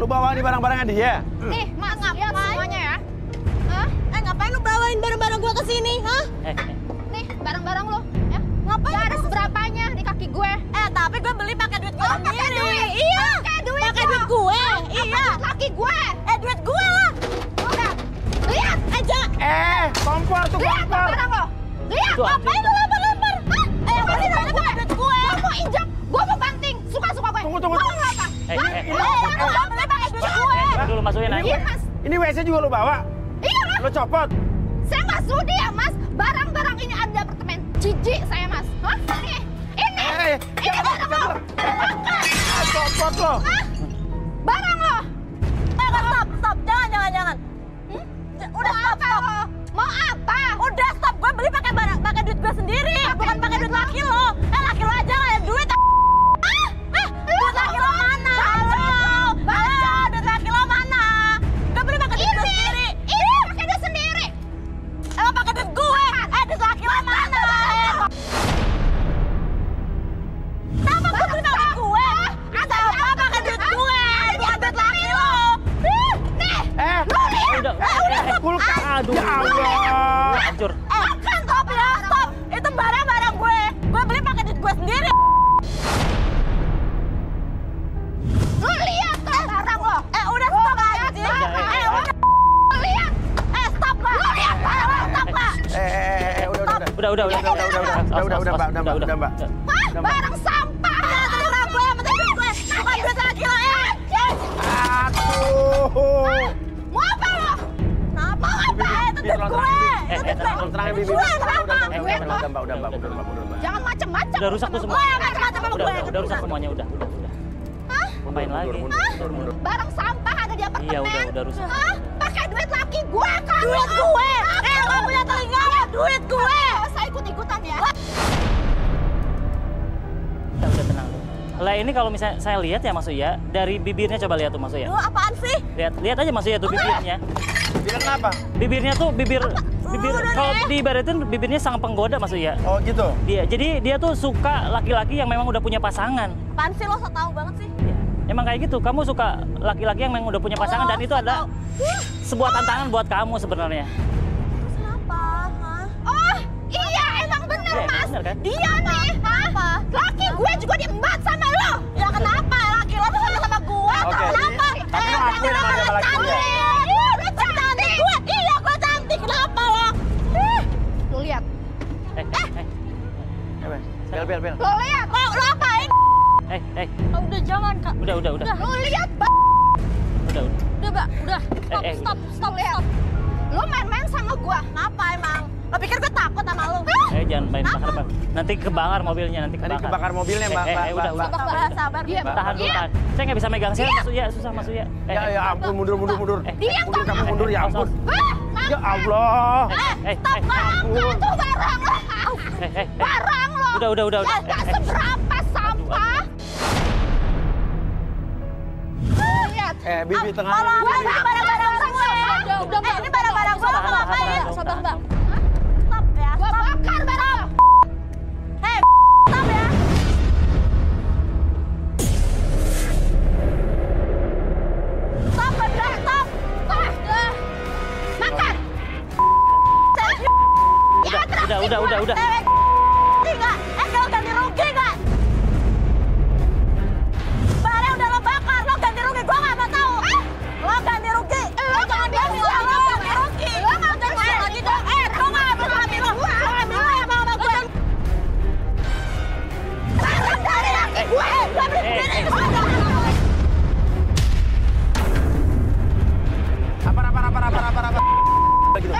bawa nih barang-barangnya dia? Nih, Mas, lihat semuanya ya. Hah? Ngapain lu bawain barang-barang gua ke sini, hah? Nih, barang-barang lo. Ya. Ngapain? Gak ada seberapanya di kaki gue. Tapi gue beli pakai duit gue sendiri. Iya. Pakai duit gue. Iya. Kaki gue. Duit gue lah. Udah. Lihat aja. Kompor tuh, Lihat kompor. barang lo. Lihat. Ngapain lu lempar-lempar? Hah? Yang pasti pakai duit gue. Gue mau injak. Gue mau banting. Suka-suka gue. Tunggu. Mau nggak apa? Gue beli pakai duit gue. Dulu masukin aja. Iya, Mas. Ini WC juga lu bawa? Iya, Mas. Lu copot? Saya nggak sudi ya, Mas. Barang-barang ini ada di apartemen. Jijik saya, Mas. Hah? Nih. Ini barang lo. Copot lo. Hah? Barang lo. Stop. Jangan. Udah stop. Mau apa? Udah stop. Gue beli pakai duit gue sendiri. Bukan pakai duit laki lo. Laki lo aja nggak ada duit. Duit laki lo mana? Halo, duit laki lo mana? Gue beli pakai duit gue sendiri. Ini pakai duit sendiri. Emang pakai duit gue? Duit laki lo mana? Kenapa gue beli pakai gue? Kenapa pakai duit gue? Bukan duit laki lo. Udah. Kulkas. Aduh. Ya Allah. Hancur. Stop ya, stop. Itu barang-barang gue. Gue beli pakai duit gue sendiri. Lu lihat tuh barang lo. Udah stop aja. Udah. Lihat. Stop lah. Lu lihat barang lo. Stop lah. Udah, Mbak. Hah? Barang sampah. Terserah gue, yang penting duit gue. Bukan duit laki lo. Aduh. Mau apa lo? Mau apa? Itu duit gue. Tenang, Bibi. Udah, Mbak. Jangan macem-macem. Udah rusak tuh semua. Macam-macam sama gue. Udah rusak semuanya, udah. Ngapain lagi? Mundur. Barang sampah ada di apartemen. Iya, udah rusak. Hah? Pakai duit laki gue kan? Duit gue. Gak punya telinga. Duit gue. Saya ikut-ikutan ya. Udah tenang lu. Lah ini kalau misalnya saya lihat ya Mas Uya, dari bibirnya coba lihat tuh Mas Uya. Lu apaan sih? Lihat aja Mas Uya tuh bibirnya. Bilang apa? Bibirnya tuh bibir kalau diibaratin bibirnya sangat penggoda Mas Uya. Oh gitu? Jadi dia tuh suka laki-laki yang memang udah punya pasangan. Apaan sih lo so tau banget sih? Ya, emang kayak gitu. Kamu suka laki-laki yang memang udah punya pasangan dan itu adalah sebuah tantangan buat kamu sebenarnya. Terus kenapa? Hah? Oh, iya emang bener Iya, Mas. bener kan? Dia nih, hah? Laki gue juga diembat sama lo. Ya kenapa? Laki lo tuh sama gue. Oke, Kenapa? tapi lo ngakuin emang ada laki dia? Gue cantik gue. Iya gue cantik. Kenapa lo? Lo lihat. Bel. Lo lihat. Lo apain? Udah jangan, Kak. Udah. Lo lihat, Udah. Udah, Mbak. Udah. Stop. Lihat. Lo main-main sama gua. Kenapa emang? Lo pikir gue takut sama lo? Jangan main bakar. Nanti kebakar mobilnya, nanti Tadi kebakar mobilnya, Mbak. Udah. Sabar. Diam. Tahan dulu, tahan. Saya nggak bisa megang, saya Mas Uya, susah Mas Uya. Ya ampun, mundur. Diam, Kamu mundur, ya ampun. Hah? Ya Allah. Stop, itu barang lo. Barang lo. Udah. Gak seberapa sampah. Lihat. Bibi tengah. Ini barang-barang gue. Udah, Mbak. Ini barang-barang gue. Lo ngapain? Sabar, Mbak. Stop ya. Gua bakar barang lo. Stop ya. Stop. Makan. Udah. Kalau ganti rugi nggak? Barang udah lo bakar, lo ganti rugi. Gue nggak mau tahu. Lo ganti rugi. Lo jangan bilang lo ganti rugi. Lo nggak ganti rugi lagi dong. Gue nggak ambil ambil lo. Lo ambil lo ya sama gue. Barang dari laki gue. Gue beli sendiri. Apa? Begitu.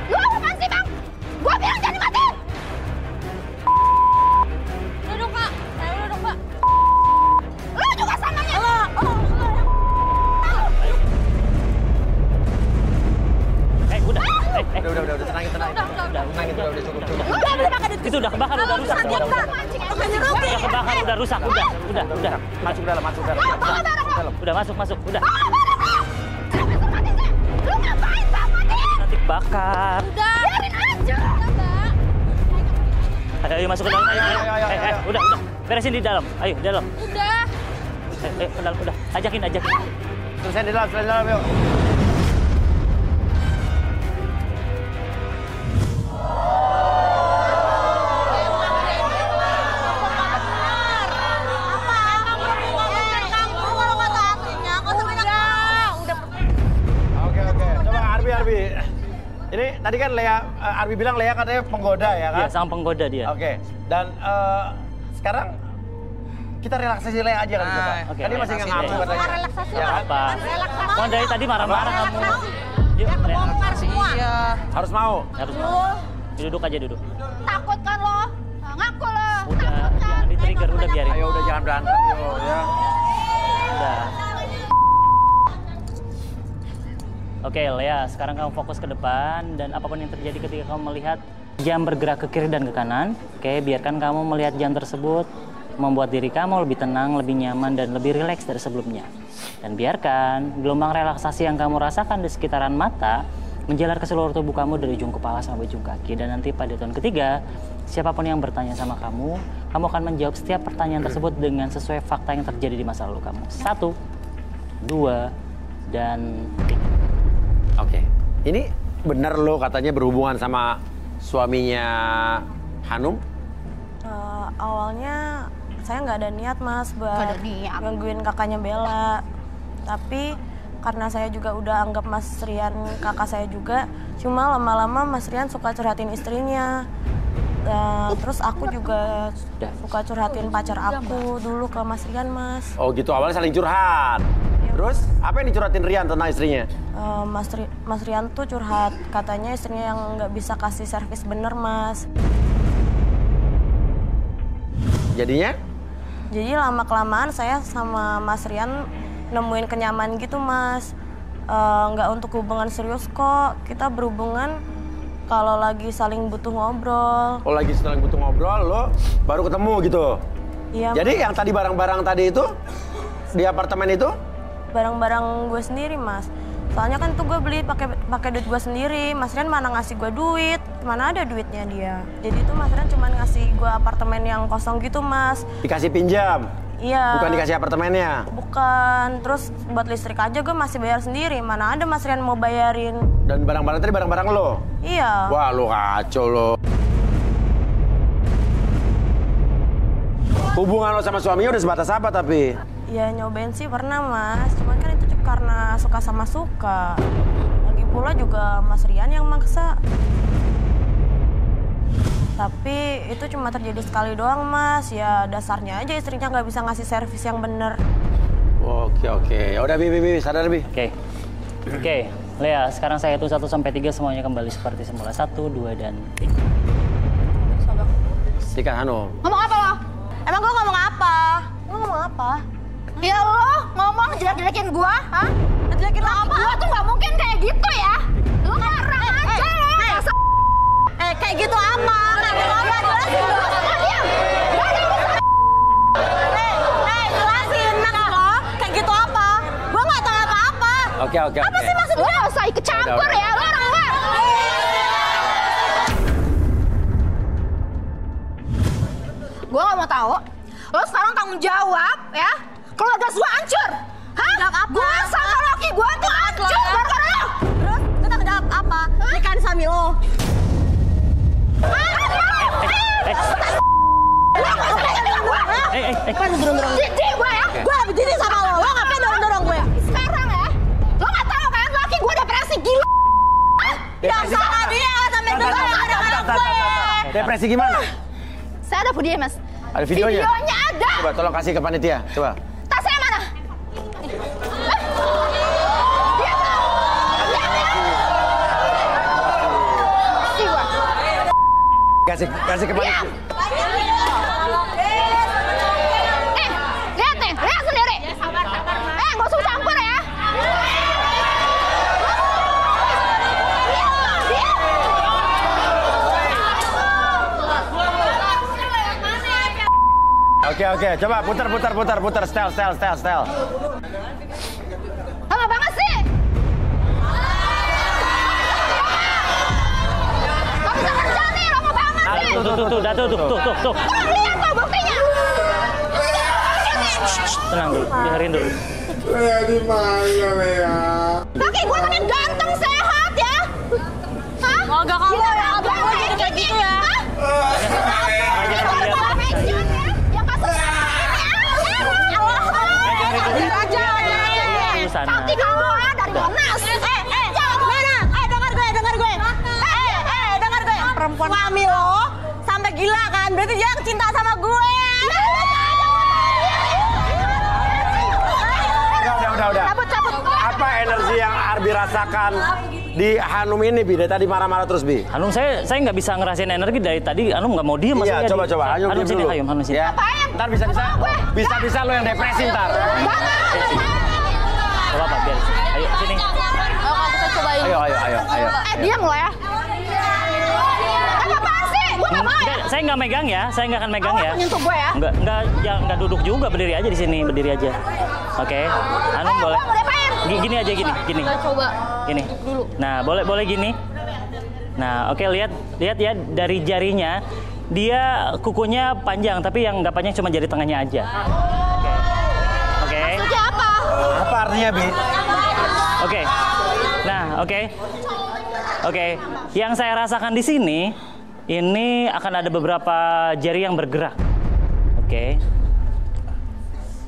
Lu apaan sih, Bang? Gua bilang jangan dimatiin. Udah dong, Kak. Udah dong, Mbak. Lu juga samanya. Udah, tenangin. Tenangin, udah cukup. Itu udah kebakar, udah rusak semua. Udah kebakar, udah udah rusak, udah. Masuk dalam. Udah masuk, udah. Lu ngapain Bang matiin? Nanti bakar. Udah. Biarin aja. Ayo masuk ke dalam. Ayo. Udah. Beresin di dalam. Ayo, di dalam. Udah. Ke dalam, udah. Ajakin. Selesai di dalam, yuk. Oke. Coba Arbi. Ini tadi kan Arbi bilang Lea katanya penggoda ya kan? Iya, sang penggoda dia. Oke. Dan sekarang kita relaksasi Lea aja kan? Oke, Tadi masih nggak ngaku relaksasi. katanya. Relaksasi Ya kan? Apa? Relaksasi. Kan dari tadi marah-marah kamu. Yuk, Kebongkar semua. Harus mau. harus mau. Duduk aja. Takut kan lo? Ngaku lo. Udah, Takut kan? jangan di-trigger, udah biarin. Ayo udah jangan berantem yuk ya. Udah. Oke, Lea, sekarang kamu fokus ke depan dan apapun yang terjadi ketika kamu melihat jam bergerak ke kiri dan ke kanan, oke, biarkan kamu melihat jam tersebut membuat diri kamu lebih tenang, lebih nyaman, dan lebih rileks dari sebelumnya. Dan biarkan gelombang relaksasi yang kamu rasakan di sekitaran mata menjalar ke seluruh tubuh kamu dari ujung kepala sampai ujung kaki. Dan nanti pada tahun ketiga, siapapun yang bertanya sama kamu akan menjawab setiap pertanyaan tersebut dengan sesuai fakta yang terjadi di masa lalu kamu. 1, 2, dan 3. Oke. Ini benar lo katanya berhubungan sama suaminya Hanum? Awalnya saya nggak ada niat mas buat Nggak ada niat. gangguin kakaknya Bella. Tapi karena saya juga udah anggap Mas Rian kakak saya juga, cuma lama-lama Mas Rian suka curhatin istrinya. Terus aku juga suka curhatin pacar aku dulu ke Mas Rian, Mas. Oh gitu, awalnya saling curhat. Terus apa yang dicurhatin Rian tentang istrinya? Mas Rian tuh curhat, katanya istrinya yang nggak bisa kasih servis bener, Mas. Jadinya? Jadi lama-kelamaan saya sama Mas Rian nemuin kenyaman gitu, Mas. Nggak untuk hubungan serius kok, kita berhubungan kalau lagi saling butuh ngobrol. Oh lagi saling butuh ngobrol, lo baru ketemu gitu? Iya. Jadi yang tadi barang-barang tadi itu, di apartemen itu? Barang-barang gue sendiri, Mas. Soalnya kan tuh gue beli pakai duit gue sendiri. Mas Rian mana ngasih gue duit? Mana ada duitnya dia? Jadi tuh Mas Rian cuma ngasih gue apartemen yang kosong gitu, Mas. Dikasih pinjam? Iya. Bukan dikasih apartemennya? Bukan. Terus buat listrik aja gue masih bayar sendiri. Mana ada Mas Rian mau bayarin? Dan barang-barang tadi barang-barang lo? Iya. Wah lo kacau lo. Hubungan lo sama suaminya udah sebatas apa tapi? Ya nyobain sih pernah, Mas. Cuman kan itu karena suka sama suka. Lagi pula juga Mas Rian yang maksa. Tapi itu cuma terjadi sekali doang, Mas. Ya dasarnya aja istrinya nggak bisa ngasih servis yang bener. Oke. Ya udah Bibi, sadar Bi. Oke, Lea, sekarang saya hitung 1 sampai 3 semuanya kembali seperti semula. 1, 2, dan 3. Sikat Hanum. Ngomong apa lo? Emang gue ngomong apa? Lo ngomong apa? Ya lo ngomong jelek-jelekin gua, hah? Jelekin lo apa? Gua tuh nggak mungkin kayak gitu ya. Lo ngarang aja lo. Kayak gitu apa? Kayak gitu apa? Jelasin dulu. Diam. Gak ada urusan. Jelasin maksud lo. Kayak gitu apa? Gue nggak tahu apa-apa. Oke. Apa sih maksud lo? Gak usah ikut campur Udah. ya. Lo orang luar. Gue gak mau tahu. Lo sekarang tanggung jawab ya. Keluarga gua hancur. Hah? Gue sama laki gue tuh hancur gara-gara lo. Terus kita tanggung jawab apa? Nikahin suami lo. Jijik gue ya. Gue lebih jijik sama lo. Lo ngapain dorong-dorong gue? Sekarang ya. Lo gak tahu kan laki gue depresi gila. Ya salah dia sampai dulu yang ada anak gue. Depresi gimana? Saya ada videonya, Mas. Ada videonya? Videonya ada. Coba tolong kasih ke panitia, coba. Tasnya mana? Kasih ke panitia. Lihat nih, lihat sendiri. Gak usah campur ya. Oke. Oke. Coba putar. Setel. Lama banget sih. Gak bisa kerja nih, lama banget sih. Tuh. Kurang lihat tuh buktinya. Tenang dulu, dengerin dulu. Lea di mana, Lea? Kaki gue kan ganteng, sehat ya. Hah? Agak kamu Gila, ya, abang gue jadi kayak gitu ya. Ini baru bawa pensiun ya. Yang kasus cantik kamu dari Monas. Dengar gue. Dengar gue. Perempuan suami lo sampai gila kan? Berarti dia cinta sama gue. Udah. Cabut. Apa energi yang Arbi rasakan di Hanum ini, Bi? Dari tadi marah-marah terus, Bi. Hanum, saya nggak bisa ngerasain energi dari tadi. Hanum nggak mau diem. Iya, coba. Hanum sini, dulu. Hanum sini. Ya. Ntar bisa lo yang depresi ntar. Coba Pak, biar. Ayo sini. Kita cobain. Ayo. Diam lo ya. Apaan sih? Gue gak mau ya. Saya nggak megang ya. Saya nggak akan megang ya. Nyentuh gue ya. Nggak duduk juga, berdiri aja di sini, berdiri aja. Oke. Hanum boleh. Gue mau diapain? Gini aja, gini. Kita coba. Gini. Nah, boleh gini. Nah, oke, lihat ya dari jarinya, dia kukunya panjang, tapi yang nggak panjang cuma jari tengahnya aja. Oke. Maksudnya apa? Apa artinya, Bi? Oke. Nah, oke. Yang saya rasakan di sini, ini akan ada beberapa jari yang bergerak.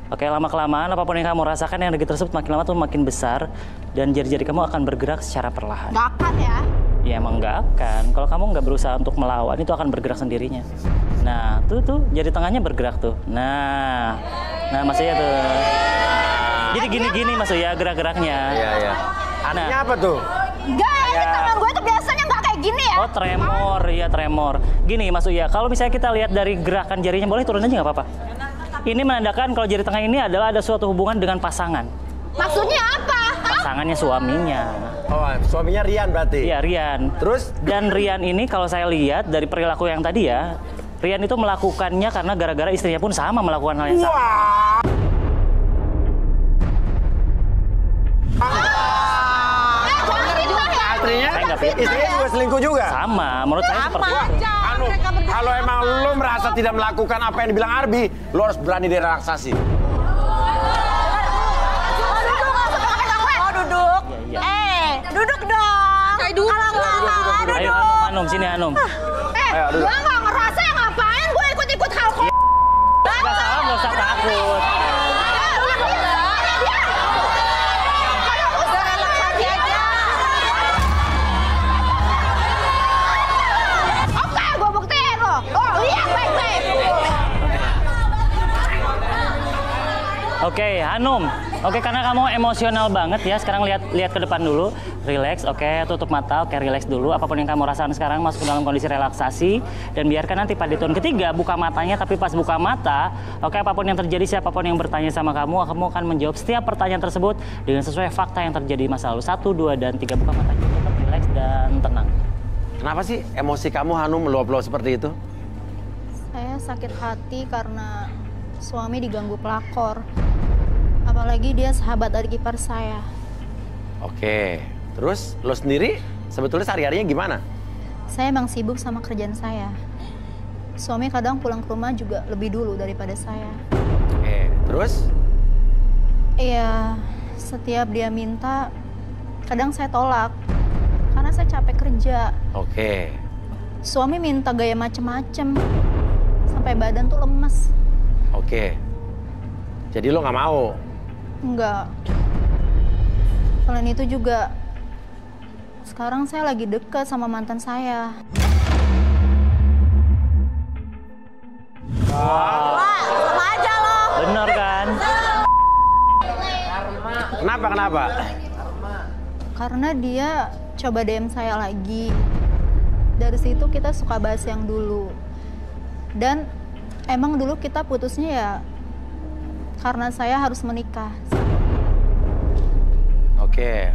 Oke, lama-kelamaan apapun yang kamu rasakan, energi tersebut makin lama tuh makin besar dan jari-jari kamu akan bergerak secara perlahan. Gak akan ya. Ya emang nggak akan. Kalau kamu nggak berusaha untuk melawan, itu akan bergerak sendirinya. Nah, tuh jari tengahnya bergerak tuh. Nah maksudnya tuh. Jadi gini maksudnya gerak-geraknya. Iya. Artinya apa tuh? Enggak, ini tangan gue tuh biasanya gak kayak gini ya. Oh, tremor. Gini maksudnya, kalau misalnya kita lihat dari gerakan jarinya, boleh turun aja nggak apa-apa. Ini menandakan kalau jari tengah ini adalah ada suatu hubungan dengan pasangan. Maksudnya apa? Pasangannya suaminya. Oh, suaminya Rian berarti? Iya, Rian. Terus? Dan Rian ini kalau saya lihat dari perilaku yang tadi ya, Rian itu melakukannya karena gara-gara istrinya pun sama melakukan hal yang sama. Artinya Saya nggak pikir. istrinya juga selingkuh juga? Sama, menurut saya seperti itu. Anu, kalau emang lo merasa tidak melakukan apa yang dibilang Arbi, lo harus berani direlaksasi. Duduk. Iya. Duduk dong. Duduk. Ayo Hanum, sini Hanum. Ayo, duduk. Gue gak ngerasa ya, ngapain gue ikut-ikut hal kok. Nggak salah, nggak usah takut. Oke, gue buktiin lo. Oh, lihat baik-baik. Oke, Hanum. Oke, karena kamu emosional banget ya. Sekarang lihat ke depan dulu. Relax, oke. Tutup mata, oke. Relax dulu. Apapun yang kamu rasakan sekarang masuk ke dalam kondisi relaksasi. Dan biarkan nanti pada tahun ketiga buka matanya. Tapi pas buka mata, oke, apapun yang terjadi, siapapun yang bertanya sama kamu akan menjawab setiap pertanyaan tersebut dengan sesuai fakta yang terjadi di masa lalu. 1, 2, dan 3. Buka matanya. Tetap relax dan tenang. Kenapa sih emosi kamu Hanum meluap-luap seperti itu? Saya sakit hati karena suami diganggu pelakor. Apalagi dia sahabat adik ipar saya. Oke, terus lo sendiri sebetulnya sehari-harinya gimana? Saya emang sibuk sama kerjaan saya. Suami kadang pulang ke rumah juga lebih dulu daripada saya. Oke, terus? Iya, setiap dia minta, kadang saya tolak. Karena saya capek kerja. Oke. Suami minta gaya macem-macem. Sampai badan tuh lemes. Oke. Jadi lo nggak mau? Enggak. Selain itu juga, sekarang saya lagi deket sama mantan saya. Wah, sama aja lo. Bener kan? Kenapa? Karena dia coba DM saya lagi. Dari situ kita suka bahas yang dulu. Dan emang dulu kita putusnya ya karena saya harus menikah. Oke.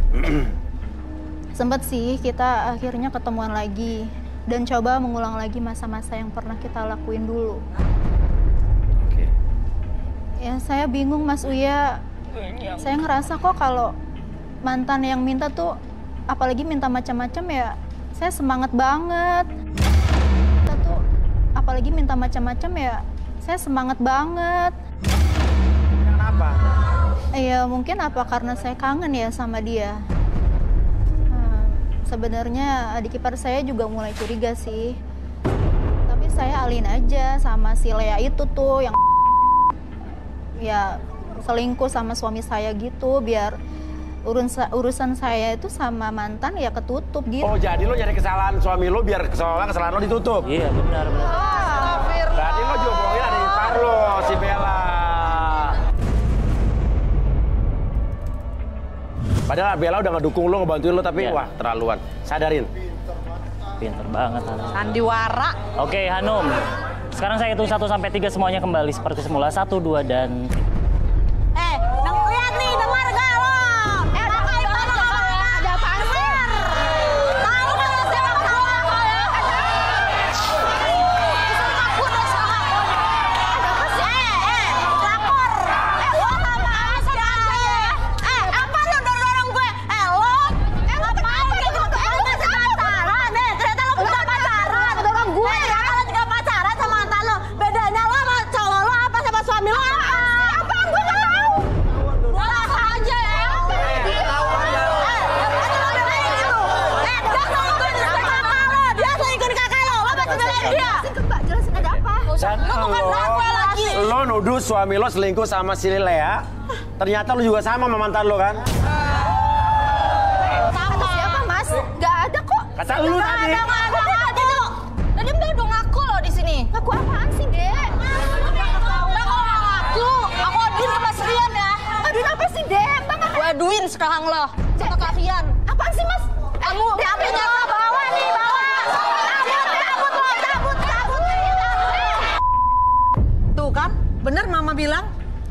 Sempet sih kita akhirnya ketemuan lagi dan coba mengulang lagi masa-masa yang pernah kita lakuin dulu. Oke. Ya saya bingung Mas Uya. Saya ngerasa kok kalau mantan yang minta tuh, apalagi minta macam-macam ya, saya semangat banget. Kita tuh, apalagi minta macam-macam ya, saya semangat banget. Kenapa? Ya mungkin apa karena saya kangen ya sama dia. Sebenarnya adik ipar saya juga mulai curiga sih. Tapi saya alin aja sama si Lea itu tuh yang ya selingkuh sama suami saya gitu, biar urusan saya itu sama mantan ya ketutup gitu. Oh, jadi lo nyari kesalahan suami lo biar kesalahan lo ditutup? Iya, benar. Berarti lo juga bohongin adik ipar lo, si Bella. Padahal Bella udah ngedukung lo, ngebantuin lo, tapi Iya. wah terlaluan. Sadarin. Pinter banget Hanum. Sandiwara. Oke Hanum, sekarang saya hitung 1 sampai 3 semuanya kembali seperti semula. 1, 2, dan... Lihat nih, dengar gak lo? Ada apaan sih? Tahu kan lo siapa ketawa lo ya? Aku udah sama lo. Ada apa sih? Lapor. Lo sama aja ya. Apa lo dorong gue? Lo? Ngapain gitu? Lo masih pacaran nih. Ternyata lo bukan pacaran. Dorong gue ya. Lo juga pacaran sama mantan lo. Bedanya lo sama cowok lo apa sama suami lo apa? Apaan gue gak tahu. Dorong aja ya. Dia selingkuh di kakak lo. Lo masih belain dia. Jelasin ada apa? Dan Lo bukan gue lagi. lo nuduh suami lo selingkuh sama si Lea. Ternyata lo juga sama sama mantan lo kan? Sama. Siapa Mas? Gak ada kok. Kata lu tadi. Nggak ada. Tadi Mbak udah ngaku loh di sini. Ngaku apaan sih Dek? Mbak kalau nggak ngaku, aku aduin ke Mas Rian ya. Aduin apa sih Dek? Mbak nggak- Gue aduin sekarang lo sama Kak Rian. Apaan sih Mas? Kamu ambilnya lo bawa nih, bawa. Cabut. Tuh kan, bener Mama bilang,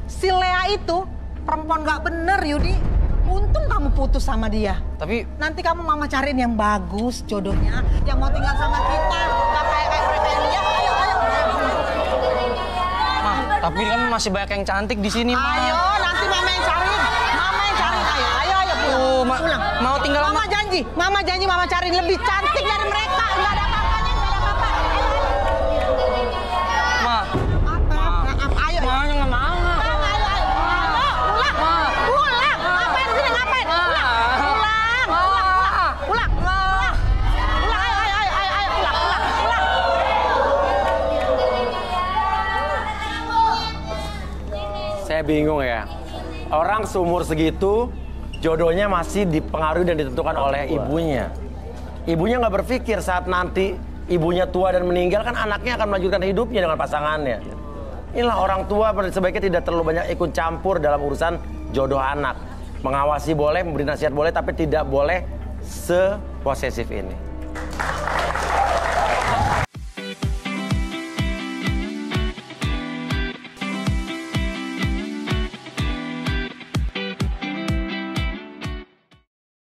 si Lea itu perempuan gak bener Yudi. Untung kamu putus sama dia. Tapi Nanti kamu Mama cariin yang bagus jodohnya, yang mau tinggal sama kita. Gak kayak mereka yang lihat, ayo. Ma, tapi kan masih banyak yang cantik di sini, Ma. Ayo, nanti Mama yang cariin. Ayo. Oh, Pulang. mau tinggal sama... Mama janji Mama cariin lebih cantik dari mereka. Gak ada apa-apanya, gak ada apa-apa. Ma, Maaf, ayo. Manya nggak mau. Pulang. Ngapain di sini? Ngapain? Pulang. Ayo, pulang. Saya bingung ya. Orang seumur segitu, jodohnya masih dipengaruhi dan ditentukan oleh ibunya. Ibunya nggak berpikir saat nanti ibunya tua dan meninggal, kan anaknya akan melanjutkan hidupnya dengan pasangannya. Inilah orang tua sebaiknya tidak terlalu banyak ikut campur dalam urusan jodoh anak. Mengawasi boleh, memberi nasihat boleh, tapi tidak boleh seposesif ini.